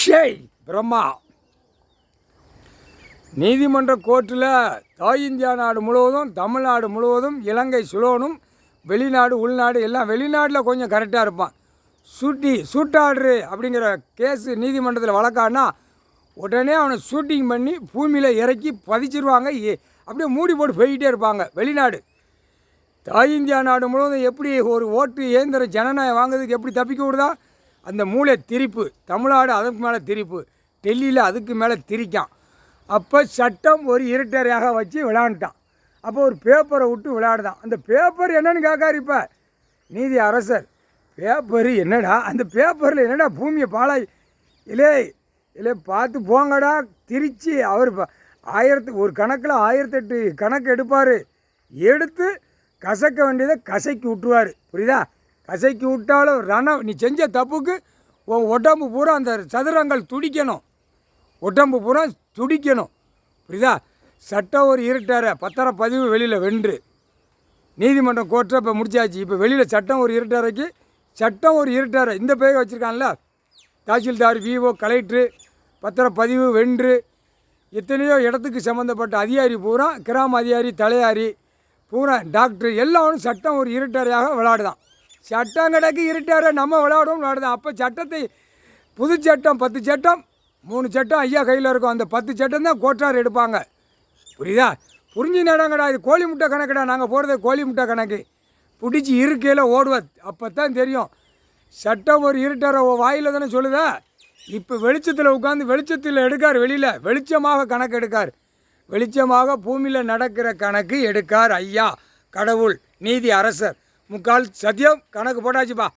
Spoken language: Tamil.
ஷேய் பிரம்மா நீதிமன்ற கோர்ட்டில் தாய் இந்தியா நாடு முழுவதும் தமிழ்நாடு முழுவதும் இலங்கை சுலோனும் வெளிநாடு உள்நாடு எல்லாம் வெளிநாட்டில் கொஞ்சம் கரெக்டாக இருப்பான். சூட்டாடுறு அப்படிங்கிற கேஸு நீதிமன்றத்தில் வழக்காடினா உடனே அவனை ஷூட்டிங் பண்ணி பூமியில் இறக்கி பதிச்சிருவாங்க. அப்படியே மூடி போட்டு போய்கிட்டே இருப்பாங்க. வெளிநாடு தாய் இந்தியா நாடு முழுவதும் எப்படி ஒரு ஓட்டு இயந்திர ஜனநாயகம் வாங்குறதுக்கு எப்படி தப்பிக்க விடுதா, அந்த மூளை திரிப்பு. தமிழ்நாடு அதுக்கு மேலே திரிப்பு, டெல்லியில் அதுக்கு மேலே திரிக்கான். அப்போ சட்டம் ஒரு இருட்டறையாக வச்சு விளையாண்டுட்டான். அப்போ ஒரு பேப்பரை விட்டு விளையாடுதான். அந்த பேப்பர் என்னன்னு கேட்காரு இப்போ நீதி அரசர். பேப்பரு என்னடா, அந்த பேப்பரில் என்னடா பூமியை பாழாய் இல்லை பார்த்து போங்கடா திரிச்சு. அவர் ஒரு கணக்கில் 1008 கணக்கு எடுப்பார். எடுத்து கசக்க வேண்டியதை கசக்கி விட்டுருவார். புரியுதா? கசக்கி விட்டாலும் நீ செஞ்ச தப்புக்கு உன் உடம்பு பூரா அந்த சதுரங்கள் துடிக்கணும். உடம்பு பூரா துடிக்கணும். புரியுதா? சட்டம் ஒரு இருட்டார பத்திரப்பதிவு வெளியில் வென்று நீதிமன்றம் கோர்ட்டில் இப்போ முடிச்சாச்சு. இப்போ வெளியில் சட்டம் ஒரு இருட்டாரைக்கு சட்டம் ஒரு இருட்டார இந்த பேரை வச்சுருக்கான்ல, தாசில்தார், விஓ, கலெக்டரு, பத்திரப்பதிவு வென்று எத்தனையோ இடத்துக்கு சம்மந்தப்பட்ட அதிகாரி பூரா, கிராம அதிகாரி, தலையாரி பூரா, டாக்டர் எல்லாரும் சட்டம் ஒரு இருட்டறையாக விளையாடுதான். சட்டம் கிடக்கு இருட்டார நம்ம விளையாடுதான். அப்போ சட்டத்தை புது சட்டம் 10 சட்டம் 3 சட்டம் ஐயா கையில் இருக்கும். அந்த 10 சட்டம் தான் கோட்டார் எடுப்பாங்க. புரியுதா? புரிஞ்சு நடங்கடா. இது கோழி முட்டை கணக்குடா. நாங்கள் போடுறது கோழி முட்டை கணக்கு. பிடிச்சி இருக்கையில் ஓடுவது. அப்போ தான் தெரியும் சட்டம் ஒரு இருட்டார வாயில் தானே சொல்லுதா. இப்போ வெளிச்சத்தில் உட்காந்து வெளிச்சத்தில் எடுக்கார். வெளியில் வெளிச்சமாக கணக்கு எடுக்கார். வெளிச்சமாக பூமியில் நடக்கிற கணக்கு எடுக்கார் ஐயா கடவுள் நீதி அரசர். முக்கால் சத்தியம் கணக்கு போட்டாச்சுப்பா.